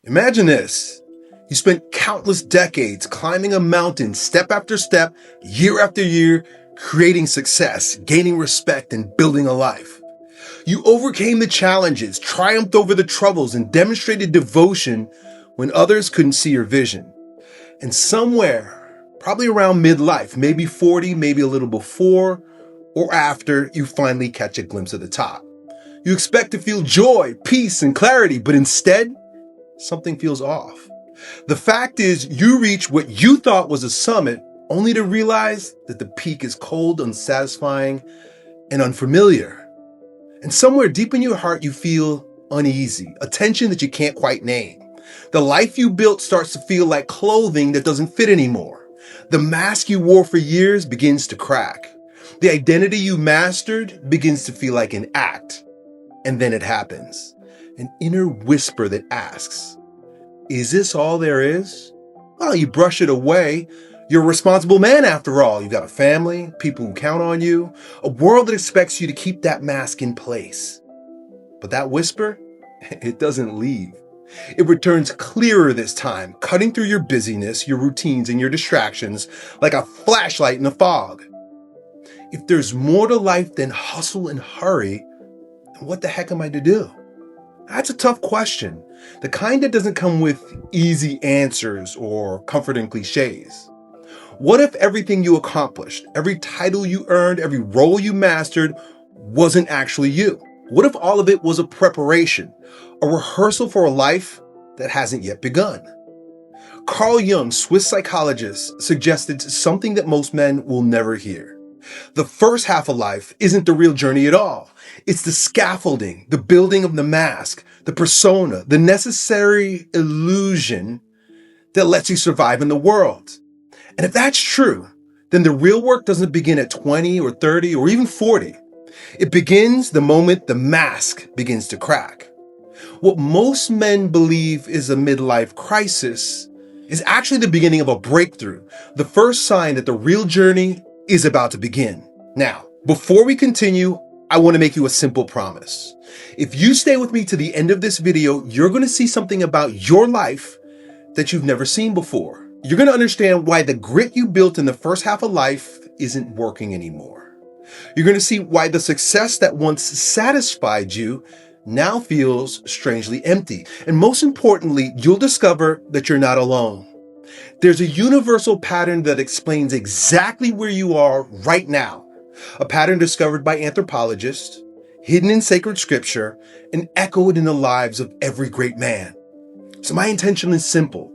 Imagine this. You spent countless decades climbing a mountain step after step, year after year, creating success, gaining respect, and building a life. You overcame the challenges, triumphed over the troubles, and demonstrated devotion when others couldn't see your vision. And somewhere, probably around midlife, maybe 40, maybe a little before or after, you finally catch a glimpse of the top. You expect to feel joy, peace, and clarity, but instead, something feels off. The fact is, you reach what you thought was a summit only to realize that the peak is cold, unsatisfying, and unfamiliar. And somewhere deep in your heart, you feel uneasy, a tension that you can't quite name. The life you built starts to feel like clothing that doesn't fit anymore. The mask you wore for years begins to crack. The identity you mastered begins to feel like an act. And then it happens. An inner whisper that asks, is this all there is? Well, you brush it away. You're a responsible man after all. You've got a family, people who count on you, a world that expects you to keep that mask in place. But that whisper, it doesn't leave. It returns clearer this time, cutting through your busyness, your routines, and your distractions like a flashlight in the fog. If there's more to life than hustle and hurry, then what the heck am I to do? That's a tough question. The kind that doesn't come with easy answers or comforting cliches. What if everything you accomplished, every title you earned, every role you mastered wasn't actually you? What if all of it was a preparation, a rehearsal for a life that hasn't yet begun? Carl Jung, Swiss psychologist, suggested something that most men will never hear. The first half of life isn't the real journey at all. It's the scaffolding, the building of the mask, the persona, the necessary illusion that lets you survive in the world. And if that's true, then the real work doesn't begin at 20 or 30 or even 40. It begins the moment the mask begins to crack. What most men believe is a midlife crisis is actually the beginning of a breakthrough, the first sign that the real journey is about to begin. Now, before we continue, I want to make you a simple promise. If you stay with me to the end of this video, you're going to see something about your life that you've never seen before. You're going to understand why the grit you built in the first half of life isn't working anymore. You're going to see why the success that once satisfied you now feels strangely empty. And most importantly, you'll discover that you're not alone. There's a universal pattern that explains exactly where you are right now. A pattern discovered by anthropologists, hidden in sacred scripture, and echoed in the lives of every great man. So my intention is simple.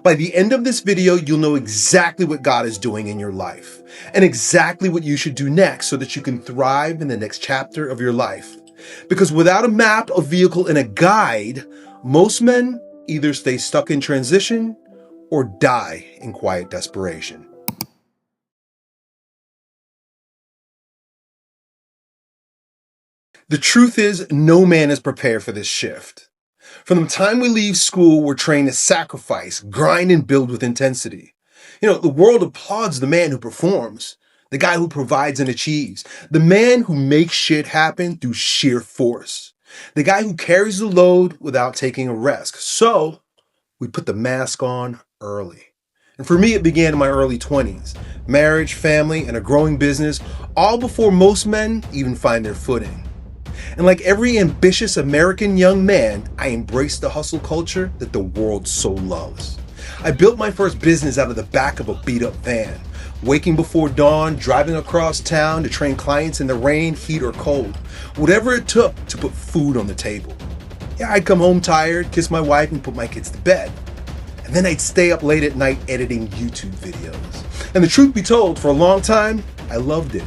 By the end of this video, you'll know exactly what God is doing in your life and exactly what you should do next so that you can thrive in the next chapter of your life. Because without a map, a vehicle, and a guide, most men either stay stuck in transition or die in quiet desperation. The truth is, no man is prepared for this shift. From the time we leave school, we're trained to sacrifice, grind, and build with intensity. The world applauds the man who performs, the guy who provides and achieves, the man who makes shit happen through sheer force, the guy who carries the load without taking a rest. So we put the mask on early. And for me, it began in my early 20s. Marriage, family, and a growing business, all before most men even find their footing. And like every ambitious American young man, I embraced the hustle culture that the world so loves. I built my first business out of the back of a beat-up van, waking before dawn, driving across town to train clients in the rain, heat, or cold, whatever it took to put food on the table. Yeah, I'd come home tired, kiss my wife, and put my kids to bed. And then I'd stay up late at night editing YouTube videos. And the truth be told, for a long time, I loved it.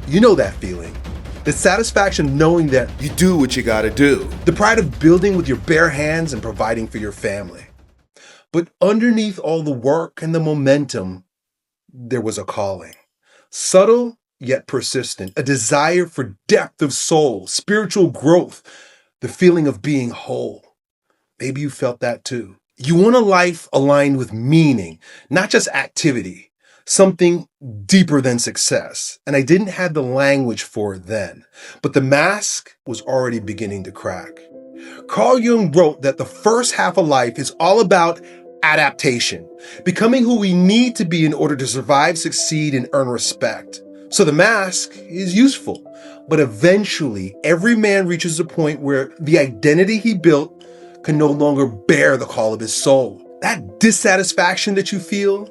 You know that feeling. The satisfaction of knowing that you do what you gotta do. The pride of building with your bare hands and providing for your family. But underneath all the work and the momentum, there was a calling. Subtle, yet persistent. A desire for depth of soul, spiritual growth, the feeling of being whole. Maybe you felt that too. You want a life aligned with meaning, not just activity. Something deeper than success. And I didn't have the language for it then. But the mask was already beginning to crack. Carl Jung wrote that the first half of life is all about adaptation, becoming who we need to be in order to survive, succeed, and earn respect. So the mask is useful, but eventually every man reaches a point where the identity he built can no longer bear the call of his soul. That dissatisfaction that you feel,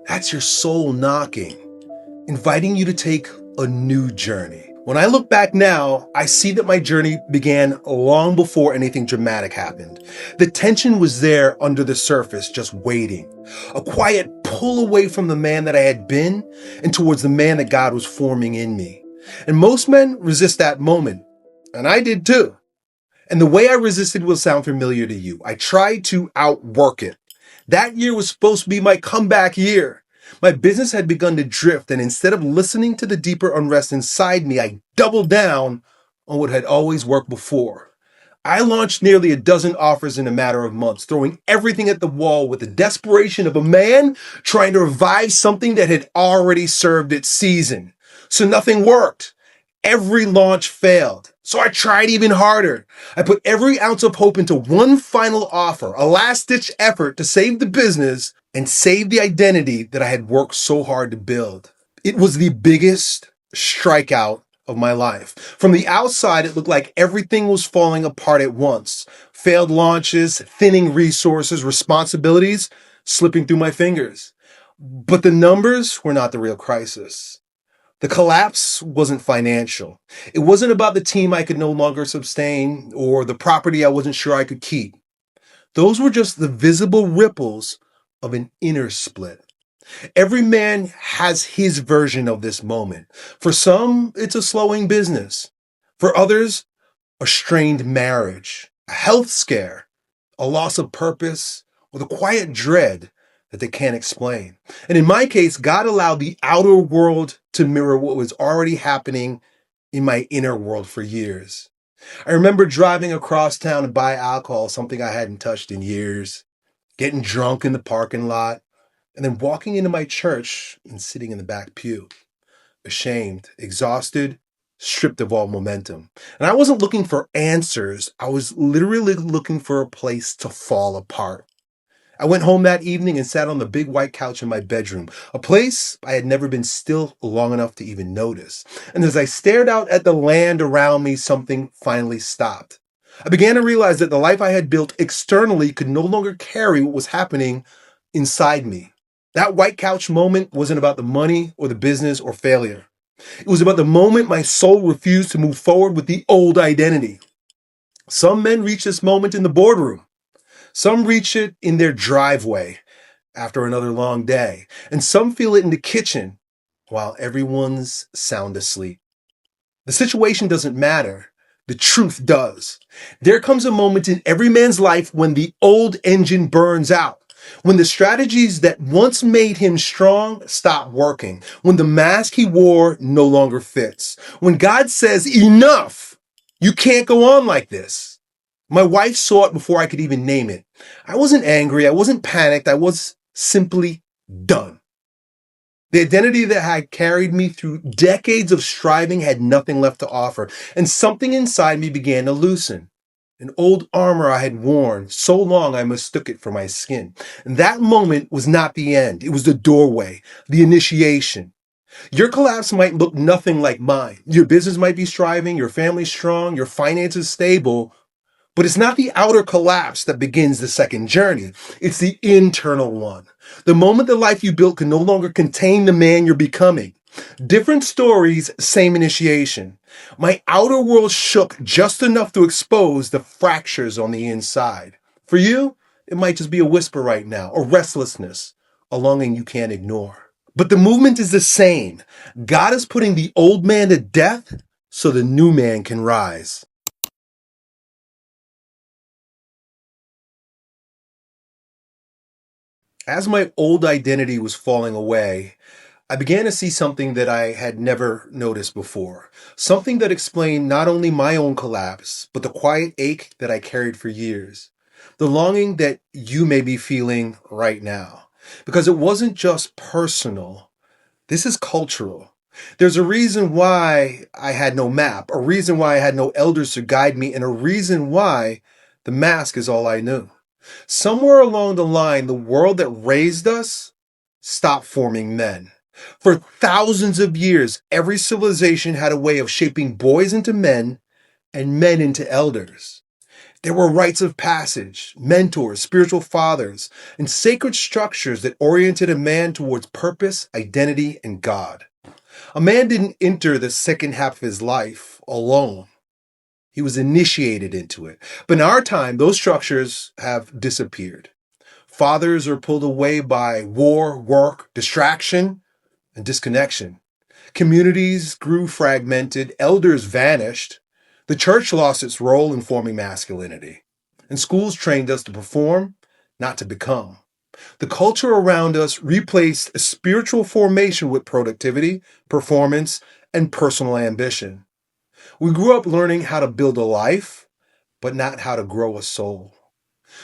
that's your soul knocking, inviting you to take a new journey. When I look back now, I see that my journey began long before anything dramatic happened. The tension was there under the surface, just waiting. A quiet pull away from the man that I had been and towards the man that God was forming in me. And most men resist that moment. And I did too. And the way I resisted will sound familiar to you. I tried to outwork it. That year was supposed to be my comeback year. My business had begun to drift, and instead of listening to the deeper unrest inside me, I doubled down on what had always worked before. I launched nearly a dozen offers in a matter of months, throwing everything at the wall with the desperation of a man trying to revive something that had already served its season. So nothing worked. Every launch failed. So I tried even harder. I put every ounce of hope into one final offer, a last-ditch effort to save the business and save the identity that I had worked so hard to build. It was the biggest strikeout of my life. From the outside, it looked like everything was falling apart at once. Failed launches, thinning resources, responsibilities slipping through my fingers. But the numbers were not the real crisis. The collapse wasn't financial. It wasn't about the team I could no longer sustain or the property I wasn't sure I could keep. Those were just the visible ripples of an inner split. Every man has his version of this moment. For some, it's a slowing business. For others, a strained marriage, a health scare, a loss of purpose, or the quiet dread that they can't explain. And in my case, God allowed the outer world to mirror what was already happening in my inner world for years. I remember driving across town to buy alcohol, something I hadn't touched in years, getting drunk in the parking lot, and then walking into my church and sitting in the back pew, ashamed, exhausted, stripped of all momentum. And I wasn't looking for answers. I was literally looking for a place to fall apart. I went home that evening and sat on the big white couch in my bedroom, a place I had never been still long enough to even notice. And as I stared out at the land around me, something finally stopped. I began to realize that the life I had built externally could no longer carry what was happening inside me. That white couch moment wasn't about the money or the business or failure. It was about the moment my soul refused to move forward with the old identity. Some men reach this moment in the boardroom. Some reach it in their driveway after another long day. And some feel it in the kitchen while everyone's sound asleep. The situation doesn't matter. The truth does. There comes a moment in every man's life when the old engine burns out. When the strategies that once made him strong stop working. When the mask he wore no longer fits. When God says, enough, you can't go on like this. My wife saw it before I could even name it. I wasn't angry. I wasn't panicked. I was simply done. The identity that had carried me through decades of striving had nothing left to offer, and something inside me began to loosen. An old armor I had worn so long I mistook it for my skin. And that moment was not the end. It was the doorway, the initiation. Your collapse might look nothing like mine. Your business might be striving, your family strong, your finances stable, but it's not the outer collapse that begins the second journey. It's the internal one. The moment the life you built can no longer contain the man you're becoming. Different stories, same initiation. My outer world shook just enough to expose the fractures on the inside. For you, it might just be a whisper right now, a restlessness, a longing you can't ignore. But the movement is the same. God is putting the old man to death so the new man can rise. As my old identity was falling away, I began to see something that I had never noticed before. Something that explained not only my own collapse, but the quiet ache that I carried for years. The longing that you may be feeling right now. Because it wasn't just personal. This is cultural. There's a reason why I had no map, a reason why I had no elders to guide me, and a reason why the mask is all I knew. Somewhere along the line, the world that raised us stopped forming men. For thousands of years, every civilization had a way of shaping boys into men and men into elders. There were rites of passage, mentors, spiritual fathers, and sacred structures that oriented a man towards purpose, identity, and God. A man didn't enter the second half of his life alone. He was initiated into it. But in our time, those structures have disappeared. Fathers are pulled away by war, work, distraction, and disconnection. Communities grew fragmented, elders vanished. The church lost its role in forming masculinity. And schools trained us to perform, not to become. The culture around us replaced spiritual formation with productivity, performance, and personal ambition. We grew up learning how to build a life, but not how to grow a soul.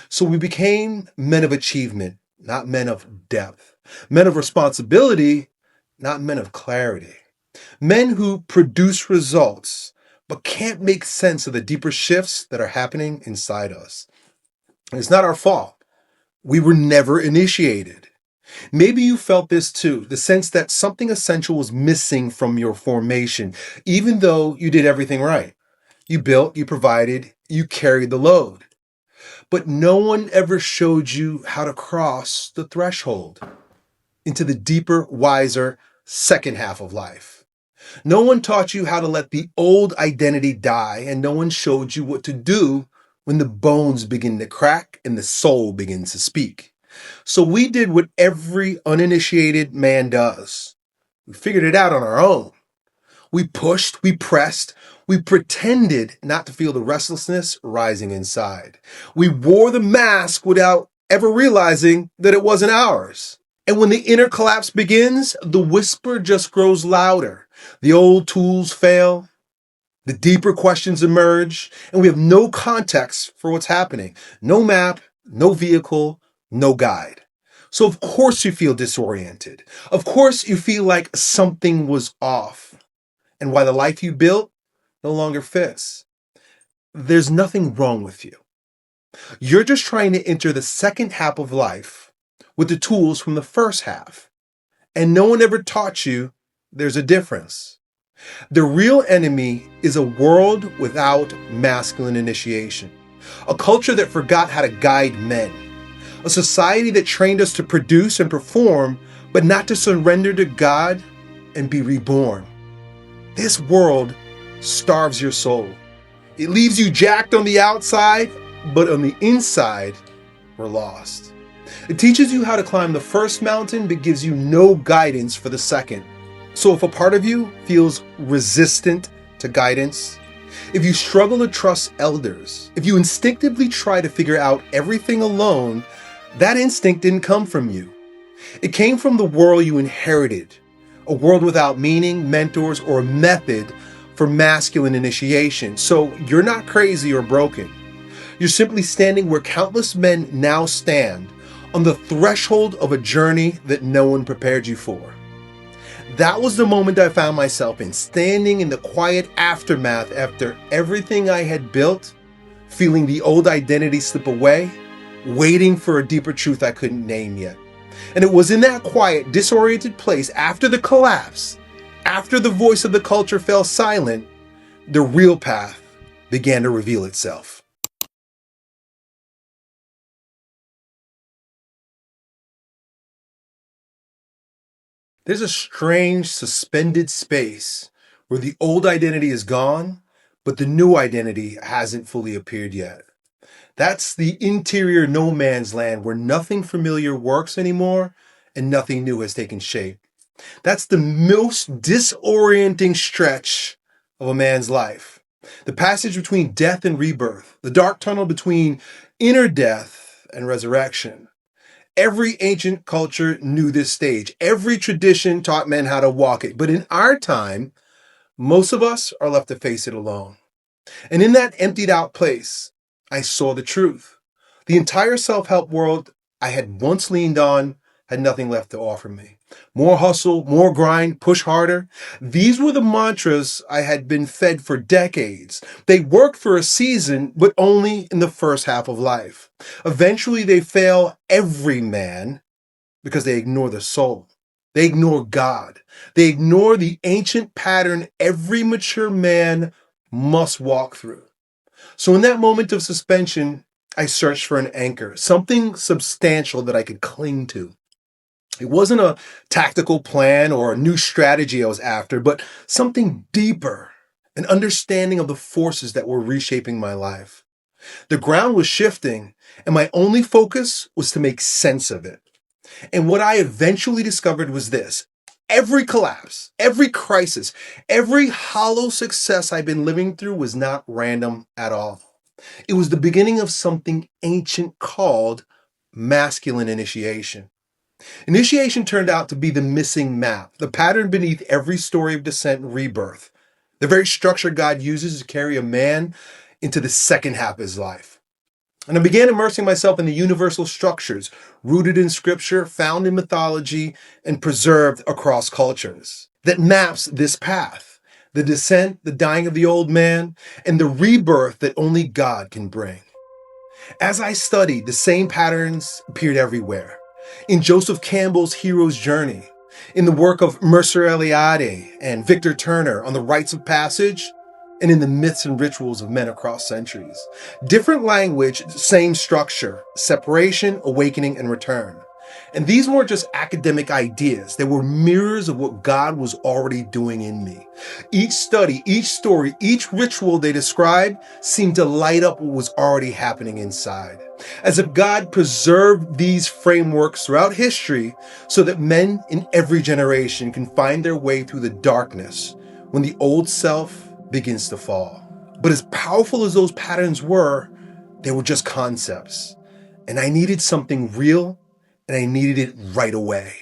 So we became men of achievement, not men of depth. Men of responsibility, not men of clarity. Men who produce results, but can't make sense of the deeper shifts that are happening inside us. And it's not our fault. We were never initiated. Maybe you felt this too, the sense that something essential was missing from your formation, even though you did everything right. You built, you provided, you carried the load. But no one ever showed you how to cross the threshold into the deeper, wiser second half of life. No one taught you how to let the old identity die, and no one showed you what to do when the bones begin to crack and the soul begins to speak. So we did what every uninitiated man does. We figured it out on our own. We pushed, we pressed, we pretended not to feel the restlessness rising inside. We wore the mask without ever realizing that it wasn't ours. And when the inner collapse begins, the whisper just grows louder. The old tools fail, the deeper questions emerge, and we have no context for what's happening. No map, no vehicle, no guide. So of course you feel disoriented. Of course you feel like something was off and why the life you built no longer fits. There's nothing wrong with you. You're just trying to enter the second half of life with the tools from the first half. And no one ever taught you there's a difference. The real enemy is a world without masculine initiation, a culture that forgot how to guide men, a society that trained us to produce and perform, but not to surrender to God and be reborn. This world starves your soul. It leaves you jacked on the outside, but on the inside, we're lost. It teaches you how to climb the first mountain, but gives you no guidance for the second. So if a part of you feels resistant to guidance, if you struggle to trust elders, if you instinctively try to figure out everything alone, that instinct didn't come from you. It came from the world you inherited, a world without meaning, mentors, or a method for masculine initiation. So you're not crazy or broken. You're simply standing where countless men now stand, on the threshold of a journey that no one prepared you for. That was the moment I found myself in, standing in the quiet aftermath after everything I had built, feeling the old identity slip away, waiting for a deeper truth I couldn't name yet. And it was in that quiet, disoriented place after the collapse, after the voice of the culture fell silent, the real path began to reveal itself. There's a strange, suspended space where the old identity is gone, but the new identity hasn't fully appeared yet. That's the interior no man's land where nothing familiar works anymore and nothing new has taken shape. That's the most disorienting stretch of a man's life. The passage between death and rebirth, the dark tunnel between inner death and resurrection. Every ancient culture knew this stage. Every tradition taught men how to walk it. But in our time, most of us are left to face it alone. And in that emptied out place, I saw the truth. The entire self-help world I had once leaned on had nothing left to offer me. More hustle, more grind, push harder. These were the mantras I had been fed for decades. They worked for a season, but only in the first half of life. Eventually, they fail every man because they ignore the soul. They ignore God. They ignore the ancient pattern every mature man must walk through. So in that moment of suspension, I searched for an anchor, something substantial that I could cling to. It wasn't a tactical plan or a new strategy I was after, but something deeper, an understanding of the forces that were reshaping my life. The ground was shifting, and my only focus was to make sense of it. And what I eventually discovered was this. Every collapse, every crisis, every hollow success I've been living through was not random at all. It was the beginning of something ancient called masculine initiation. Initiation turned out to be the missing map, the pattern beneath every story of descent and rebirth, the very structure God uses to carry a man into the second half of his life. And I began immersing myself in the universal structures rooted in scripture, found in mythology, and preserved across cultures that maps this path, the descent, the dying of the old man, and the rebirth that only God can bring. As I studied, the same patterns appeared everywhere. In Joseph Campbell's hero's journey, in the work of Mercer Eliade and Victor Turner on the rites of passage, and in the myths and rituals of men across centuries. Different language, same structure, separation, awakening, and return. And these weren't just academic ideas. They were mirrors of what God was already doing in me. Each study, each story, each ritual they described seemed to light up what was already happening inside. As if God preserved these frameworks throughout history so that men in every generation can find their way through the darkness when the old self begins to fall. But as powerful as those patterns were, they were just concepts. And I needed something real, and I needed it right away.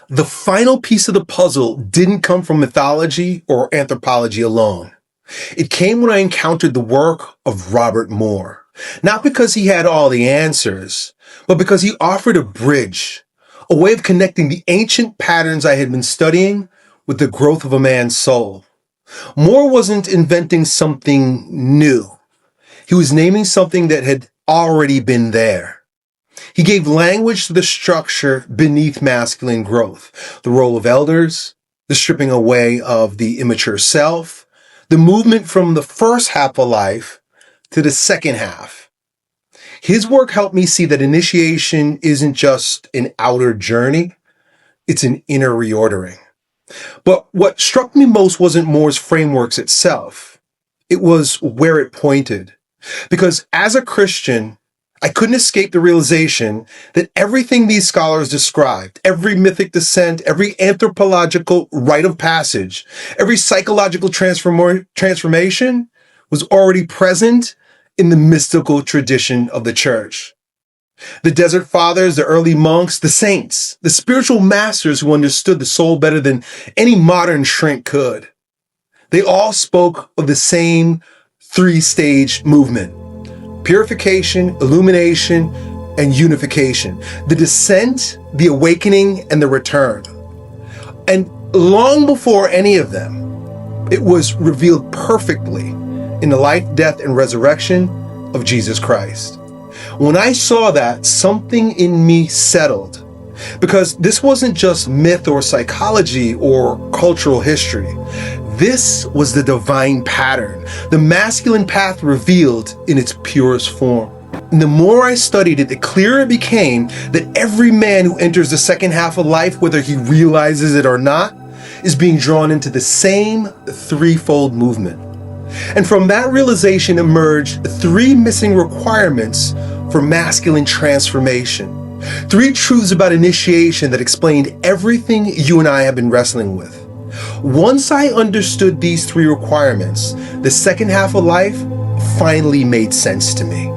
The final piece of the puzzle didn't come from mythology or anthropology alone. It came when I encountered the work of Robert Moore. Not because he had all the answers, but because he offered a bridge, a way of connecting the ancient patterns I had been studying with the growth of a man's soul. Moore wasn't inventing something new. He was naming something that had already been there. He gave language to the structure beneath masculine growth, the role of elders, the stripping away of the immature self, the movement from the first half of life to the second half. His work helped me see that initiation isn't just an outer journey, it's an inner reordering. But what struck me most wasn't Moore's frameworks itself. It was where it pointed. Because as a Christian, I couldn't escape the realization that everything these scholars described, every mythic descent, every anthropological rite of passage, every psychological transformation was already present in the mystical tradition of the church. The desert fathers, the early monks, the saints, the spiritual masters who understood the soul better than any modern shrink could. They all spoke of the same three-stage movement: purification, illumination, and unification. The descent, the awakening, and the return. And long before any of them, it was revealed perfectly in the life, death, and resurrection of Jesus Christ. When I saw that, something in me settled. Because this wasn't just myth or psychology or cultural history. This was the divine pattern, the masculine path revealed in its purest form. And the more I studied it, the clearer it became that every man who enters the second half of life, whether he realizes it or not, is being drawn into the same threefold movement. And from that realization emerged three missing requirements for masculine transformation. Three truths about initiation that explained everything you and I have been wrestling with. Once I understood these three requirements, the second half of life finally made sense to me.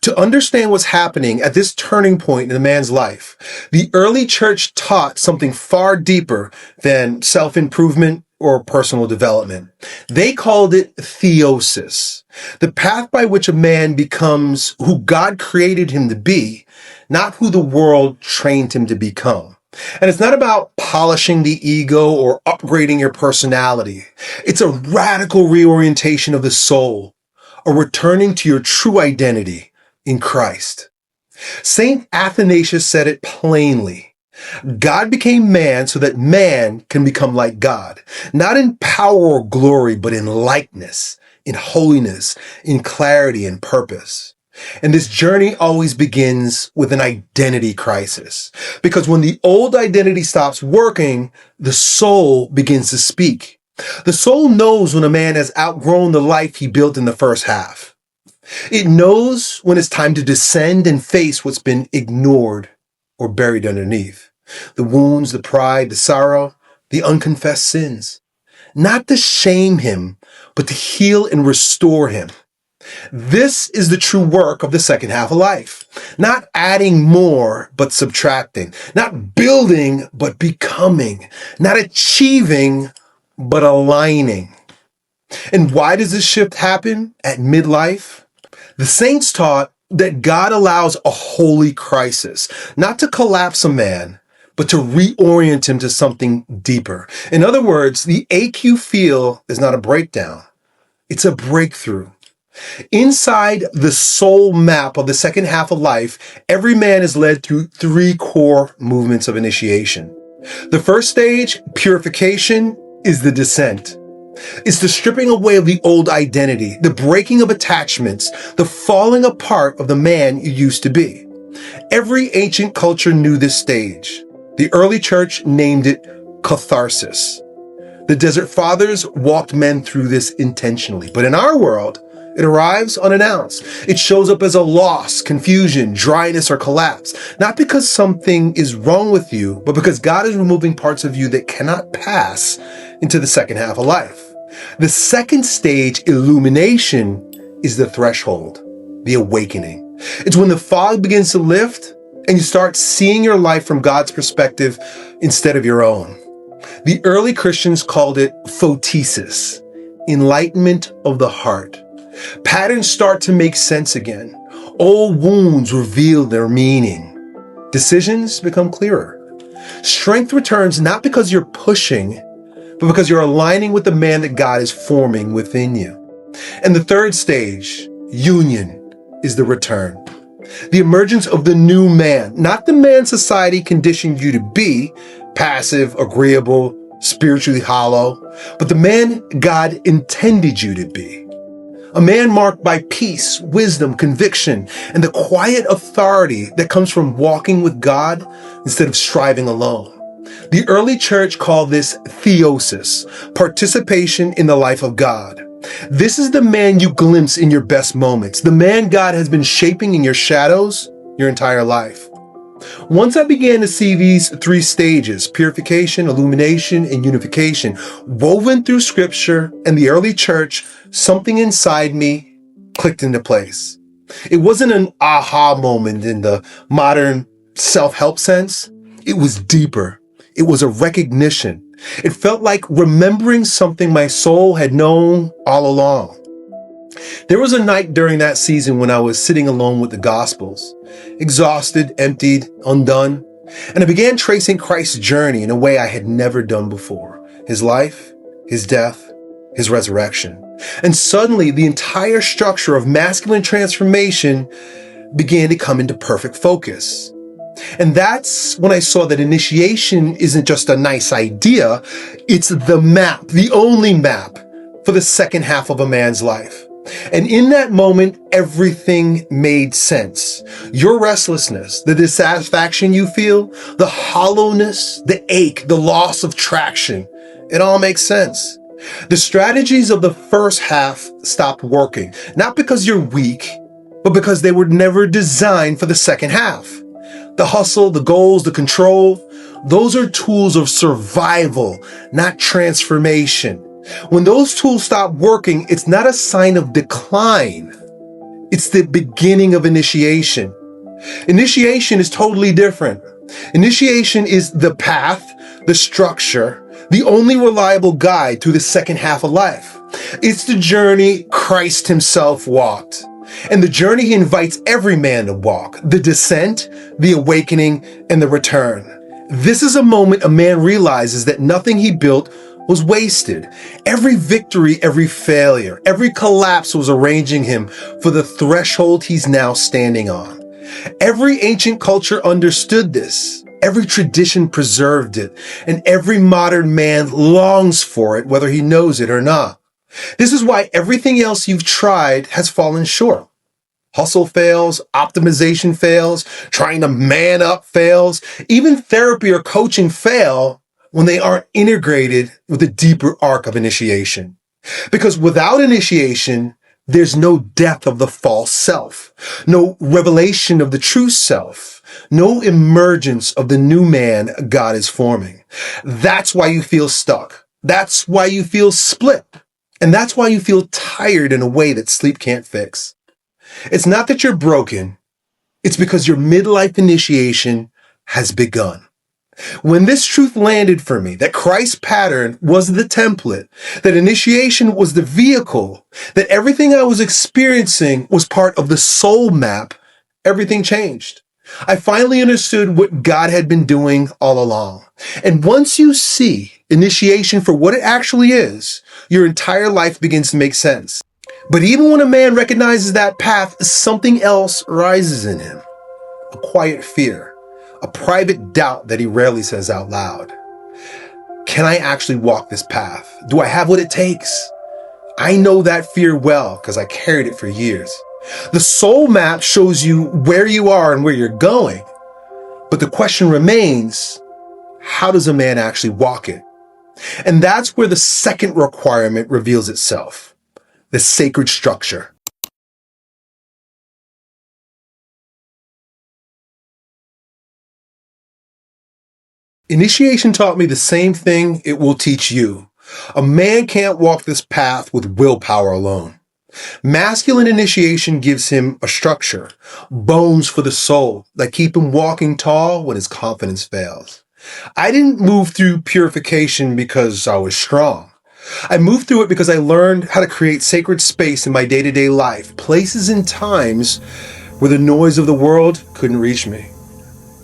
To To understand what's happening at this turning point in a man's life, the early church taught something far deeper than self-improvement or personal development. They called it theosis, the path by which a man becomes who God created him to be, not who the world trained him to become. And it's not about polishing the ego or upgrading your personality. It's a radical reorientation of the soul, a returning to your true identity in Christ. Saint Athanasius said it plainly. God became man so that man can become like God, not in power or glory, but in likeness, in holiness, in clarity and purpose. And this journey always begins with an identity crisis, because when the old identity stops working, the soul begins to speak. The soul knows when a man has outgrown the life he built in the first half. It knows when it's time to descend and face what's been ignored or buried underneath. The wounds, the pride, the sorrow, the unconfessed sins. Not to shame him, but to heal and restore him. This is the true work of the second half of life. Not adding more, but subtracting. Not building, but becoming. Not achieving, but aligning. And why does this shift happen at midlife? The saints taught that God allows a holy crisis, not to collapse a man, but to reorient him to something deeper. In other words, the ache you feel is not a breakdown. It's a breakthrough. Inside the soul map of the second half of life, every man is led through 3 core movements of initiation. The first stage, purification, is the descent. It's the stripping away of the old identity, the breaking of attachments, the falling apart of the man you used to be. Every ancient culture knew this stage. The early church named it catharsis. The Desert Fathers walked men through this intentionally. But in our world, it arrives unannounced. It shows up as a loss, confusion, dryness, or collapse. Not because something is wrong with you, but because God is removing parts of you that cannot pass into the second half of life. The second stage, illumination, is the threshold, the awakening. It's when the fog begins to lift and you start seeing your life from God's perspective instead of your own. The early Christians called it photesis, enlightenment of the heart. Patterns start to make sense again. Old wounds reveal their meaning. Decisions become clearer. Strength returns not because you're pushing, but because you're aligning with the man that God is forming within you. And the third stage, union, is the return. The emergence of the new man, not the man society conditioned you to be, passive, agreeable, spiritually hollow, but the man God intended you to be. A man marked by peace, wisdom, conviction, and the quiet authority that comes from walking with God instead of striving alone. The early church called this theosis, participation in the life of God. This is the man you glimpse in your best moments, the man God has been shaping in your shadows your entire life. Once I began to see these 3 stages, purification, illumination, and unification, woven through scripture and the early church, something inside me clicked into place. It wasn't an aha moment in the modern self-help sense. It was deeper. It was a recognition. It felt like remembering something my soul had known all along. There was a night during that season when I was sitting alone with the Gospels, exhausted, emptied, undone, and I began tracing Christ's journey in a way I had never done before. His life, his death, his resurrection. And suddenly the entire structure of masculine transformation began to come into perfect focus. And that's when I saw that initiation isn't just a nice idea, it's the map, the only map for the second half of a man's life. And in that moment, everything made sense. Your restlessness, the dissatisfaction you feel, the hollowness, the ache, the loss of traction, it all makes sense. The strategies of the first half stopped working, not because you're weak, but because they were never designed for the second half. The hustle, the goals, the control, those are tools of survival, not transformation. When those tools stop working, it's not a sign of decline. It's the beginning of initiation. Initiation is totally different. Initiation is the path, the structure, the only reliable guide through the second half of life. It's the journey Christ himself walked. And the journey he invites every man to walk, the descent, the awakening, and the return. This is a moment a man realizes that nothing he built was wasted. Every victory, every failure, every collapse was arranging him for the threshold he's now standing on. Every ancient culture understood this. Every tradition preserved it, and every modern man longs for it, whether he knows it or not. This is why everything else you've tried has fallen short. Hustle fails, optimization fails, trying to man up fails, even therapy or coaching fail when they aren't integrated with the deeper arc of initiation. Because without initiation, there's no depth of the false self, no revelation of the true self, no emergence of the new man God is forming. That's why you feel stuck. That's why you feel split. And that's why you feel tired in a way that sleep can't fix. It's not that you're broken. It's because your midlife initiation has begun. When this truth landed for me, that Christ's pattern was the template, that initiation was the vehicle, that everything I was experiencing was part of the soul map, everything changed. I finally understood what God had been doing all along. And once you see initiation for what it actually is, your entire life begins to make sense. But even when a man recognizes that path, something else rises in him. A quiet fear. A private doubt that he rarely says out loud. Can I actually walk this path? Do I have what it takes? I know that fear well because I carried it for years. The soul map shows you where you are and where you're going. But the question remains, how does a man actually walk it? And that's where the second requirement reveals itself. The sacred structure. Initiation taught me the same thing it will teach you. A man can't walk this path with willpower alone. Masculine initiation gives him a structure, bones for the soul that keep him walking tall when his confidence fails. I didn't move through purification because I was strong. I moved through it because I learned how to create sacred space in my day-to-day life, places and times where the noise of the world couldn't reach me.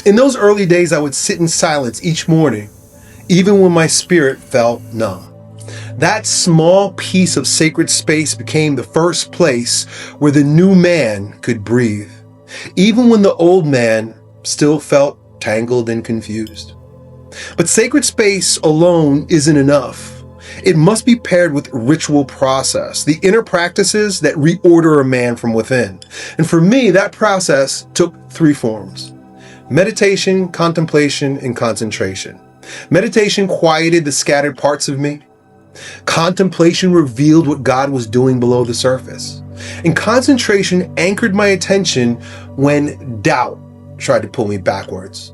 In those early days, I would sit in silence each morning, even when my spirit felt numb. That small piece of sacred space became the first place where the new man could breathe, even when the old man still felt tangled and confused. But sacred space alone isn't enough. It must be paired with ritual process, the inner practices that reorder a man from within. And for me, that process took three forms: meditation, contemplation, and concentration. Meditation quieted the scattered parts of me. Contemplation revealed what God was doing below the surface. And concentration anchored my attention when doubt tried to pull me backwards.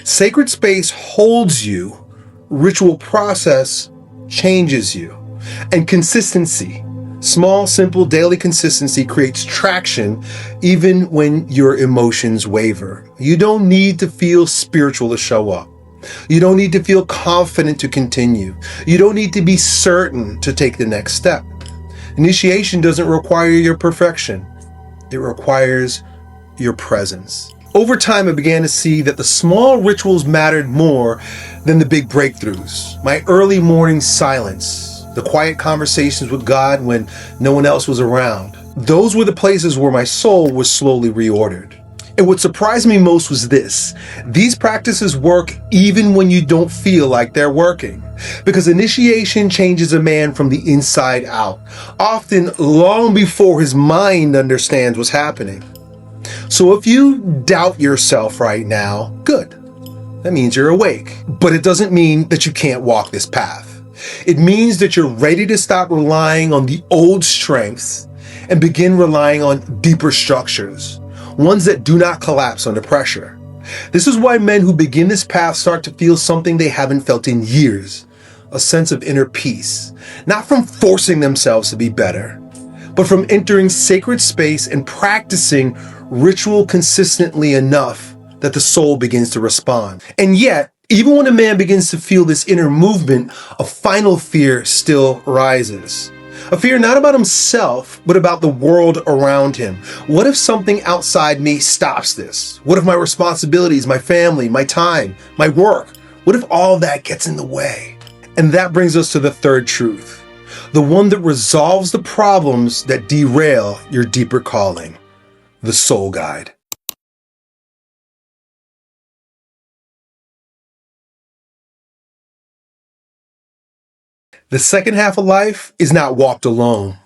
Sacred space holds you. Ritual process changes you. And consistency, small, simple, daily consistency creates traction even when your emotions waver. You don't need to feel spiritual to show up. You don't need to feel confident to continue. You don't need to be certain to take the next step. Initiation doesn't require your perfection. It requires your presence. Over time, I began to see that the small rituals mattered more than the big breakthroughs. My early morning silence, the quiet conversations with God when no one else was around. Those were the places where my soul was slowly reordered. And what surprised me most was this: these practices work even when you don't feel like they're working. Because initiation changes a man from the inside out, often long before his mind understands what's happening. So if you doubt yourself right now, good. That means you're awake. But it doesn't mean that you can't walk this path. It means that you're ready to stop relying on the old strengths and begin relying on deeper structures. Ones that do not collapse under pressure. This is why men who begin this path start to feel something they haven't felt in years, a sense of inner peace, not from forcing themselves to be better, but from entering sacred space and practicing ritual consistently enough that the soul begins to respond. And yet, even when a man begins to feel this inner movement, a final fear still rises. A fear not about himself, but about the world around him. What if something outside me stops this? What if my responsibilities, my family, my time, my work, what if all that gets in the way? And that brings us to the third truth, the one that resolves the problems that derail your deeper calling, the soul guide. The second half of life is not walked alone.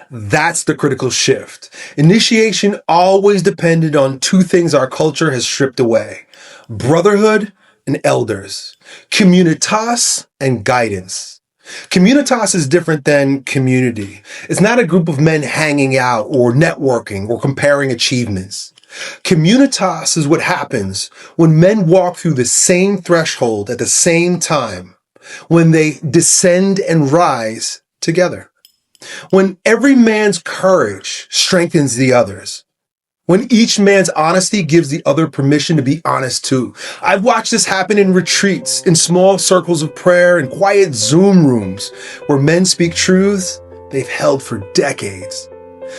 That's the critical shift. Initiation always depended on two things our culture has stripped away: brotherhood and elders, communitas and guidance. Communitas is different than community. It's not a group of men hanging out or networking or comparing achievements. Communitas is what happens when men walk through the same threshold at the same time, when they descend and rise together. When every man's courage strengthens the others. When each man's honesty gives the other permission to be honest too. I've watched this happen in retreats, in small circles of prayer, in quiet Zoom rooms, where men speak truths they've held for decades.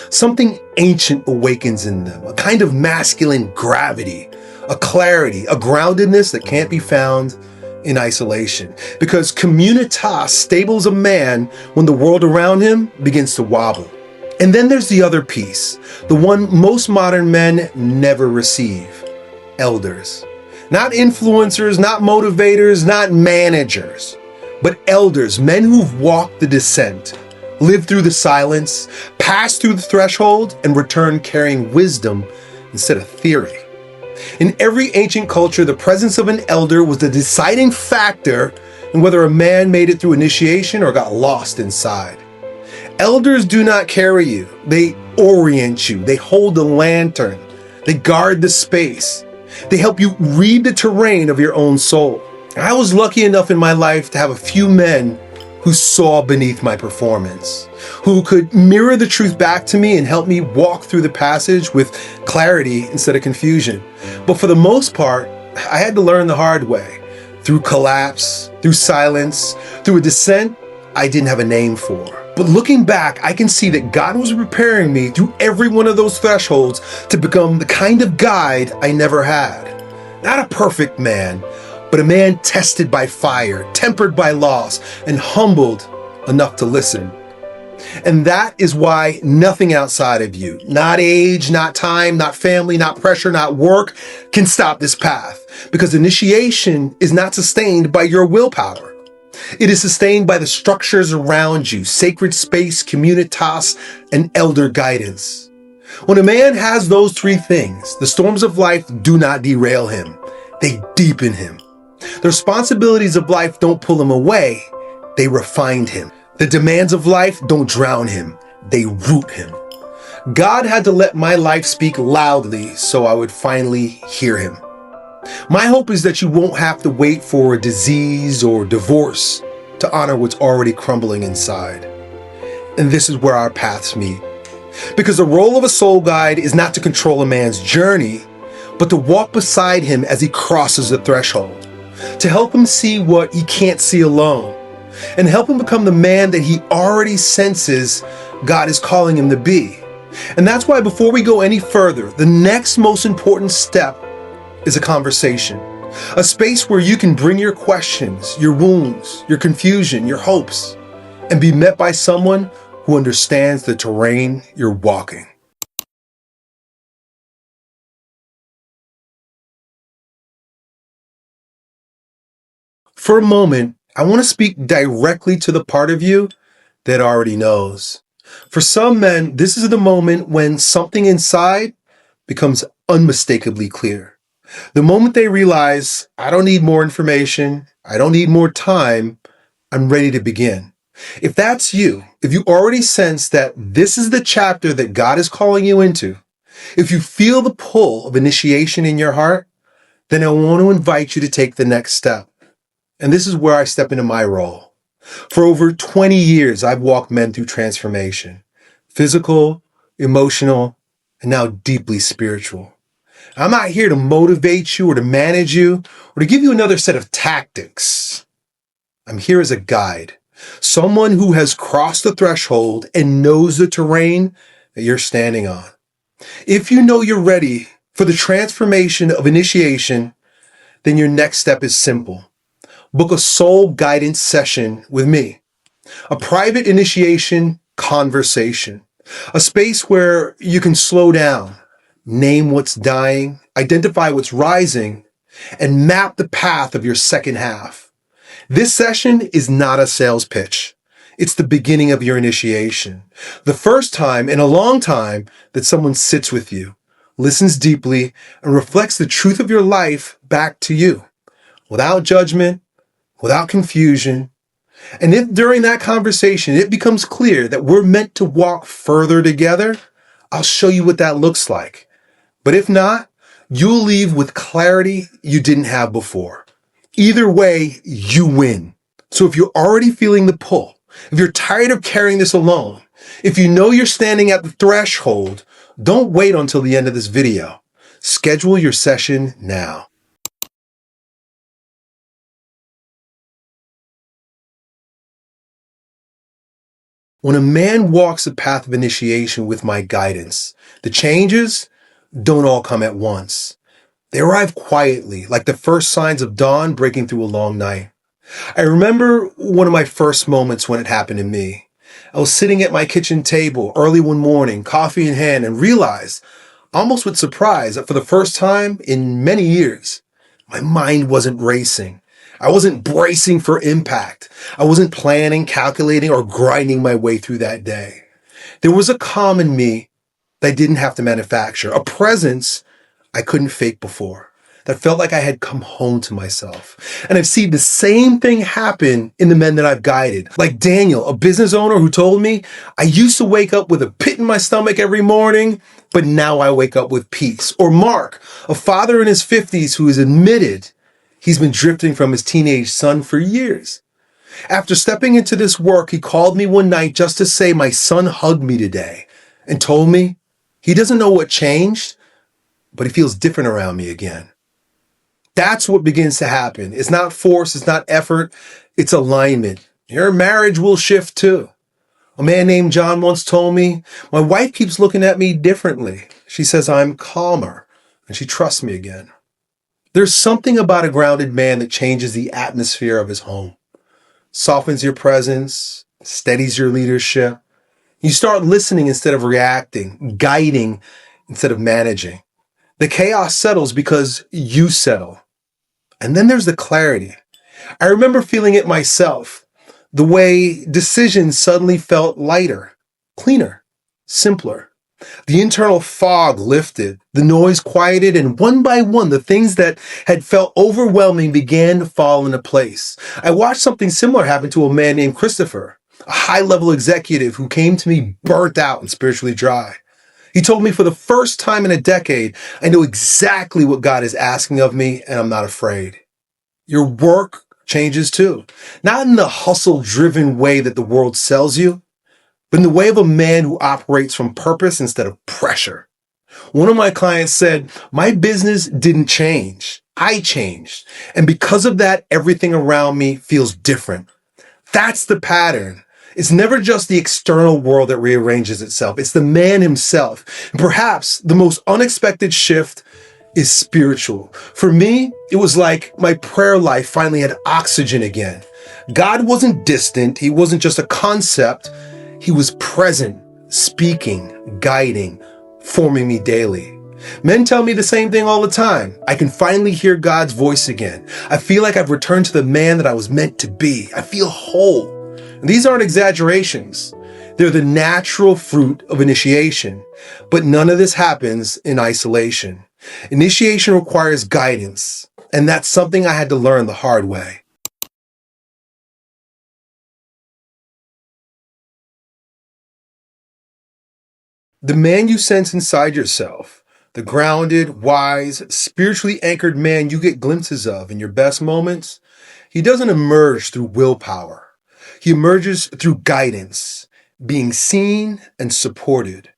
Something ancient awakens in them, a kind of masculine gravity, a clarity, a groundedness that can't be found in isolation. Because communitas stables a man when the world around him begins to wobble. And then there's the other piece, the one most modern men never receive: elders. Not influencers, not motivators, not managers, but elders, men who've walked the descent, lived through the silence, passed through the threshold, and returned carrying wisdom instead of theory. In every ancient culture, the presence of an elder was the deciding factor in whether a man made it through initiation or got lost inside. Elders do not carry you. They orient you. They hold the lantern. They guard the space. They help you read the terrain of your own soul. I was lucky enough in my life to have a few men who saw beneath my performance, who could mirror the truth back to me and help me walk through the passage with clarity instead of confusion. But for the most part, I had to learn the hard way, through collapse, through silence, through a descent I didn't have a name for. But looking back, I can see that God was preparing me through every one of those thresholds to become the kind of guide I never had. Not a perfect man, but a man tested by fire, tempered by loss, and humbled enough to listen. And that is why nothing outside of you, not age, not time, not family, not pressure, not work, can stop this path. Because initiation is not sustained by your willpower. It is sustained by the structures around you: sacred space, communitas, and elder guidance. When a man has those three things, the storms of life do not derail him. They deepen him. The responsibilities of life don't pull him away. They refine him. The demands of life don't drown him. They root him. God had to let my life speak loudly so I would finally hear him. My hope is that you won't have to wait for a disease or divorce to honor what's already crumbling inside. And this is where our paths meet. Because the role of a soul guide is not to control a man's journey, but to walk beside him as he crosses the threshold, to help him see what he can't see alone, and help him become the man that he already senses God is calling him to be. And that's why before we go any further, the next most important step is a conversation, a space where you can bring your questions, your wounds, your confusion, your hopes, and be met by someone who understands the terrain you're walking. For a moment, I want to speak directly to the part of you that already knows. For some men, this is the moment when something inside becomes unmistakably clear. The moment they realize, I don't need more information, I don't need more time, I'm ready to begin. If that's you, if you already sense that this is the chapter that God is calling you into, if you feel the pull of initiation in your heart, then I want to invite you to take the next step. And this is where I step into my role. For over 20 years, I've walked men through transformation. physical, emotional, and now deeply spiritual. I'm not here to motivate you or to manage you or to give you another set of tactics. I'm here as a guide, someone who has crossed the threshold and knows the terrain that you're standing on. If you know you're ready for the transformation of initiation, then your next step is simple. Book a soul guidance session with me, a private initiation conversation, a space where you can slow down, name what's dying, identify what's rising, and map the path of your second half. This session is not a sales pitch. It's the beginning of your initiation. The first time in a long time that someone sits with you, listens deeply, and reflects the truth of your life back to you, without judgment, without confusion. And if during that conversation it becomes clear that we're meant to walk further together, I'll show you what that looks like. But if not, you'll leave with clarity you didn't have before. Either way, you win. So if you're already feeling the pull, if you're tired of carrying this alone, if you know you're standing at the threshold, don't wait until the end of this video. Schedule your session now. When a man walks the path of initiation with my guidance, the changes don't all come at once. They arrive quietly, like the first signs of dawn breaking through a long night. I remember one of my first moments when it happened to me. I was sitting at my kitchen table early one morning, coffee in hand, and realized, almost with surprise, that for the first time in many years, my mind wasn't racing. I wasn't bracing for impact. I wasn't planning, calculating, or grinding my way through that day. There was a calm in me that I didn't have to manufacture, a presence I couldn't fake before, that felt like I had come home to myself. And I've seen the same thing happen in the men that I've guided. Like Daniel, a business owner who told me, I used to wake up with a pit in my stomach every morning, but now I wake up with peace. Or Mark, a father in his 50s who has admitted he's been drifting from his teenage son for years. After stepping into this work, he called me one night just to say my son hugged me today and told me he doesn't know what changed, but he feels different around me again. That's what begins to happen. It's not force, it's not effort, it's alignment. Your marriage will shift too. A man named John once told me, my wife keeps looking at me differently. She says I'm calmer, and she trusts me again. There's something about a grounded man that changes the atmosphere of his home, softens your presence, steadies your leadership. You start listening instead of reacting, guiding instead of managing. The chaos settles because you settle. And then there's the clarity. I remember feeling it myself, the way decisions suddenly felt lighter, cleaner, simpler. The internal fog lifted, the noise quieted, and one by one, the things that had felt overwhelming began to fall into place. I watched something similar happen to a man named Christopher, a high-level executive who came to me burnt out and spiritually dry. He told me for the first time in a decade, I know exactly what God is asking of me, and I'm not afraid. Your work changes too. Not in the hustle-driven way that the world sells you, but in the way of a man who operates from purpose instead of pressure. One of my clients said, my business didn't change. I changed. And because of that, everything around me feels different. That's the pattern. It's never just the external world that rearranges itself. It's the man himself. And perhaps the most unexpected shift is spiritual. For me, it was like my prayer life finally had oxygen again. God wasn't distant. He wasn't just a concept. He was present, speaking, guiding, forming me daily. Men tell me the same thing all the time. I can finally hear God's voice again. I feel like I've returned to the man that I was meant to be. I feel whole. And these aren't exaggerations. They're the natural fruit of initiation. But none of this happens in isolation. Initiation requires guidance, and that's something I had to learn the hard way. The man you sense inside yourself, the grounded, wise, spiritually anchored man you get glimpses of in your best moments, he doesn't emerge through willpower. He emerges through guidance. being seen and supported,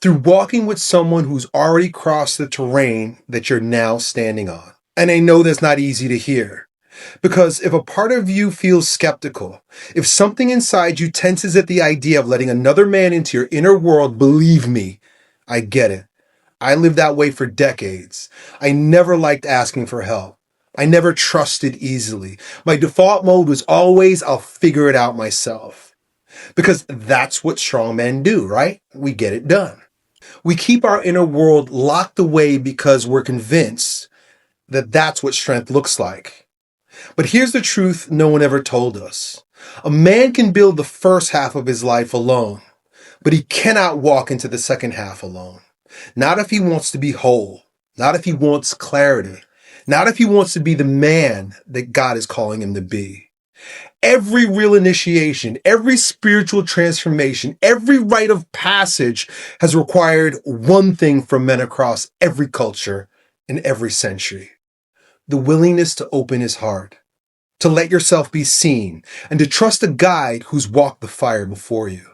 through walking with someone who's already crossed the terrain that you're now standing on. And I know that's not easy to hear, because if a part of you feels skeptical, if something inside you tenses at the idea of letting another man into your inner world, believe me, I get it. I lived that way for decades. I never liked asking for help. I never trusted easily. My default mode was always, I'll figure it out myself. Because that's what strong men do, right? We get it done. We keep our inner world locked away because we're convinced that that's what strength looks like. But here's the truth no one ever told us. A man can build the first half of his life alone, but he cannot walk into the second half alone. Not if he wants to be whole. Not if he wants clarity. Not if he wants to be the man that God is calling him to be. Every real initiation, every spiritual transformation, every rite of passage has required one thing from men across every culture and every century: the willingness to open his heart, to let yourself be seen, and to trust a guide who's walked the fire before you.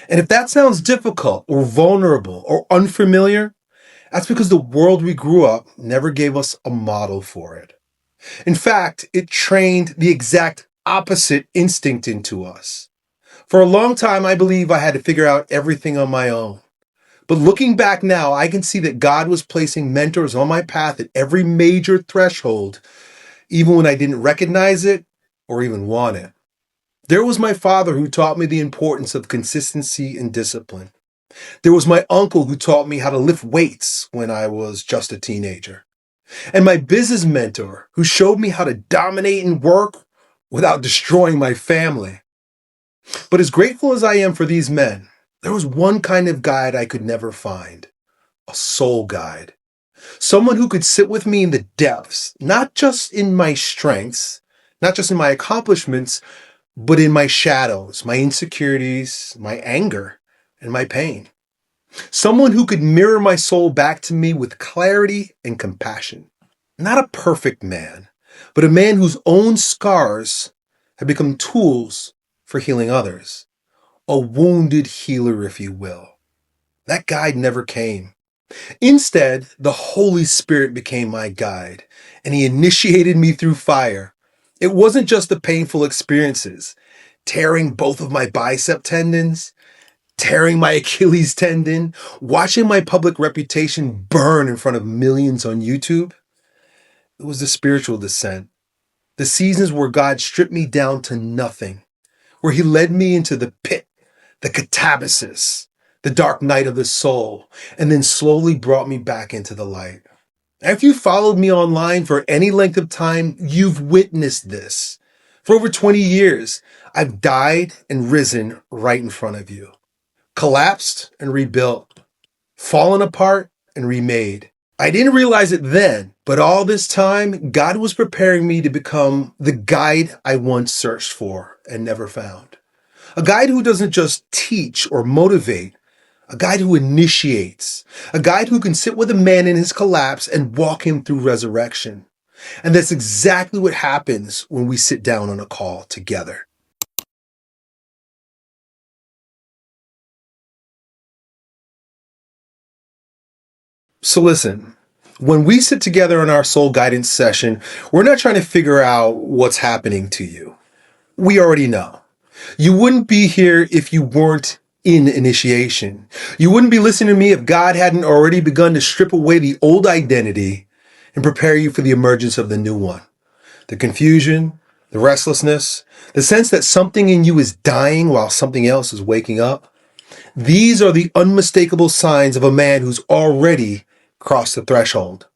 And if that sounds difficult or vulnerable or unfamiliar, that's because the world we grew up never gave us a model for it. In fact, it trained the exact opposite instinct into us. For a long time, I believe I had to figure out everything on my own. But looking back now, I can see that God was placing mentors on my path at every major threshold, even when I didn't recognize it or even want it. There was my father who taught me the importance of consistency and discipline. There was my uncle who taught me how to lift weights when I was just a teenager. And my business mentor who showed me how to dominate in work without destroying my family. But as grateful as I am for these men, there was one kind of guide I could never find: a soul guide. Someone who could sit with me in the depths, not just in my strengths, not just in my accomplishments, but in my shadows, my insecurities, my anger, and my pain. Someone who could mirror my soul back to me with clarity and compassion. Not a perfect man, but a man whose own scars have become tools for healing others. A wounded healer, if you will. That guide never came. Instead, the Holy Spirit became my guide, and he initiated me through fire. It wasn't just the painful experiences, tearing both of my bicep tendons, tearing my Achilles tendon, watching my public reputation burn in front of millions on YouTube. It was the spiritual descent, the seasons where God stripped me down to nothing, where he led me into the pit, the catabasis, the dark night of the soul, and then slowly brought me back into the light. If you followed me online for any length of time, you've witnessed this. For over 20 years, I've died and risen right in front of you. Collapsed and rebuilt. Fallen apart and remade. I didn't realize it then, but all this time, God was preparing me to become the guide I once searched for and never found. A guide who doesn't just teach or motivate, a guide who initiates, a guide who can sit with a man in his collapse and walk him through resurrection. And that's exactly what happens when we sit down on a call together. So listen, when we sit together in our soul guidance session, we're not trying to figure out what's happening to you. We already know. You wouldn't be here if you weren't in initiation. You wouldn't be listening to me if God hadn't already begun to strip away the old identity and prepare you for the emergence of the new one. The confusion, the restlessness, the sense that something in you is dying while something else is waking up. These are the unmistakable signs of a man who's already crossed the threshold.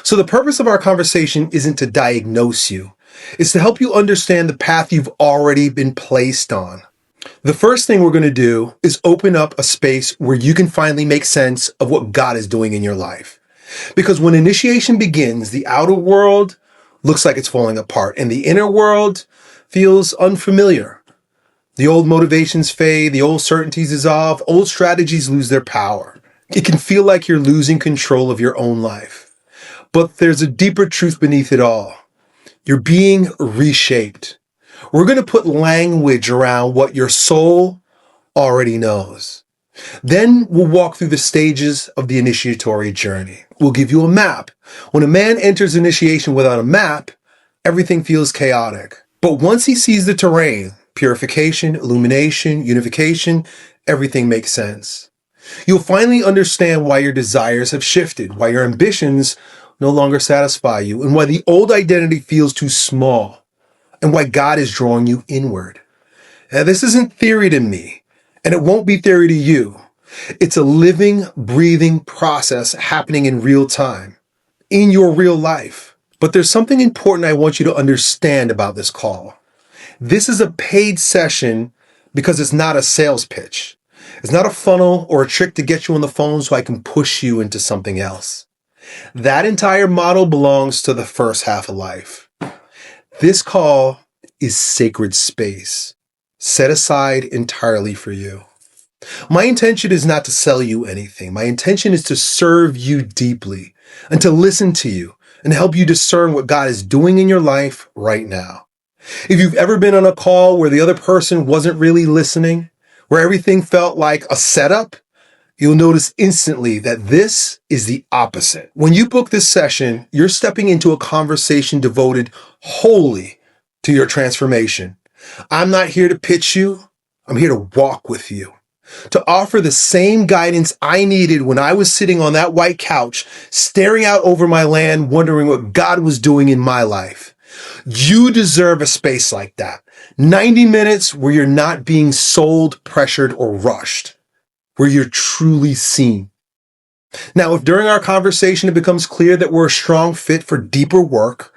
So the purpose of our conversation isn't to diagnose you. It's to help you understand the path you've already been placed on. The first thing we're going to do is open up a space where you can finally make sense of what God is doing in your life. Because when initiation begins, the outer world looks like it's falling apart, and the inner world feels unfamiliar. The old motivations fade, the old certainties dissolve, old strategies lose their power. It can feel like you're losing control of your own life. But there's a deeper truth beneath it all. You're being reshaped. We're going to put language around what your soul already knows. Then we'll walk through the stages of the initiatory journey. We'll give you a map. When a man enters initiation without a map, everything feels chaotic. But once he sees the terrain, purification, illumination, unification, everything makes sense. You'll finally understand why your desires have shifted, why your ambitions no longer satisfy you, and why the old identity feels too small, and why God is drawing you inward. Now, this isn't theory to me, and it won't be theory to you. It's a living, breathing process happening in real time, in your real life. But there's something important I want you to understand about this call. This is a paid session because it's not a sales pitch. It's not a funnel or a trick to get you on the phone so I can push you into something else. That entire model belongs to the first half of life. This call is sacred space, set aside entirely for you. My intention is not to sell you anything. My intention is to serve you deeply and to listen to you and help you discern what God is doing in your life right now. If you've ever been on a call where the other person wasn't really listening, where everything felt like a setup, you'll notice instantly that this is the opposite. When you book this session, you're stepping into a conversation devoted wholly to your transformation. I'm not here to pitch you. I'm here to walk with you, to offer the same guidance I needed when I was sitting on that white couch, staring out over my land, wondering what God was doing in my life. You deserve a space like that. 90 minutes where you're not being sold, pressured, or rushed, where you're truly seen. Now, if during our conversation it becomes clear that we're a strong fit for deeper work,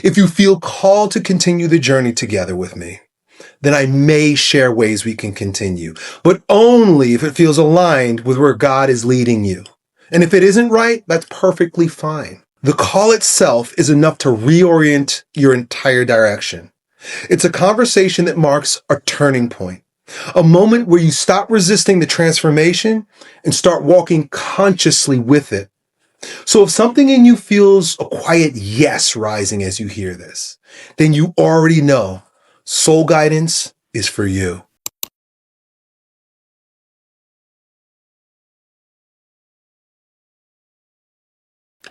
if you feel called to continue the journey together with me, then I may share ways we can continue, but only if it feels aligned with where God is leading you. And if it isn't right, that's perfectly fine. The call itself is enough to reorient your entire direction. It's a conversation that marks a turning point, a moment where you stop resisting the transformation and start walking consciously with it. So if something in you feels a quiet yes rising as you hear this, then you already know soul guidance is for you.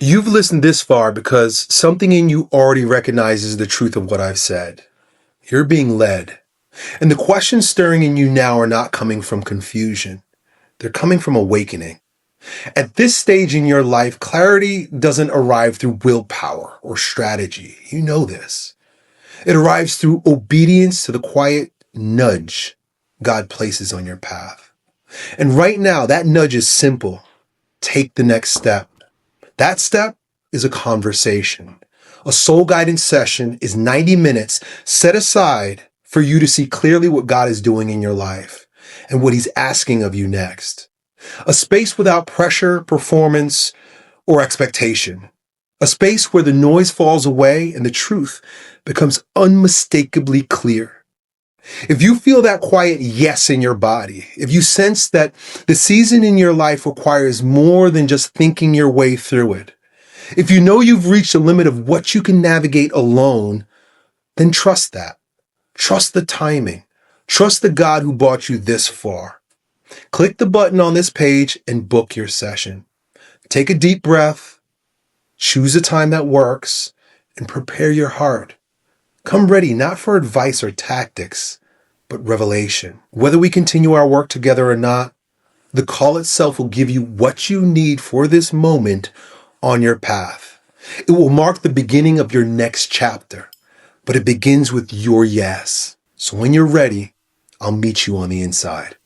You've listened this far because something in you already recognizes the truth of what I've said. You're being led. And the questions stirring in you now are not coming from confusion. They're coming from awakening. At this stage in your life, clarity doesn't arrive through willpower or strategy. You know this. It arrives through obedience to the quiet nudge God places on your path. And right now, that nudge is simple. Take the next step. That step is a conversation. A soul guidance session is 90 minutes set aside for you to see clearly what God is doing in your life and what He's asking of you next. A space without pressure, performance, or expectation. A space where the noise falls away and the truth becomes unmistakably clear. If you feel that quiet yes in your body, if you sense that the season in your life requires more than just thinking your way through it, if you know you've reached the limit of what you can navigate alone, then trust that. Trust the timing. Trust the God who brought you this far. Click the button on this page and book your session. Take a deep breath, choose a time that works, and prepare your heart. Come ready not for advice or tactics, but revelation. Whether we continue our work together or not, the call itself will give you what you need for this moment on your path. It will mark the beginning of your next chapter, but it begins with your yes. So when you're ready, I'll meet you on the inside.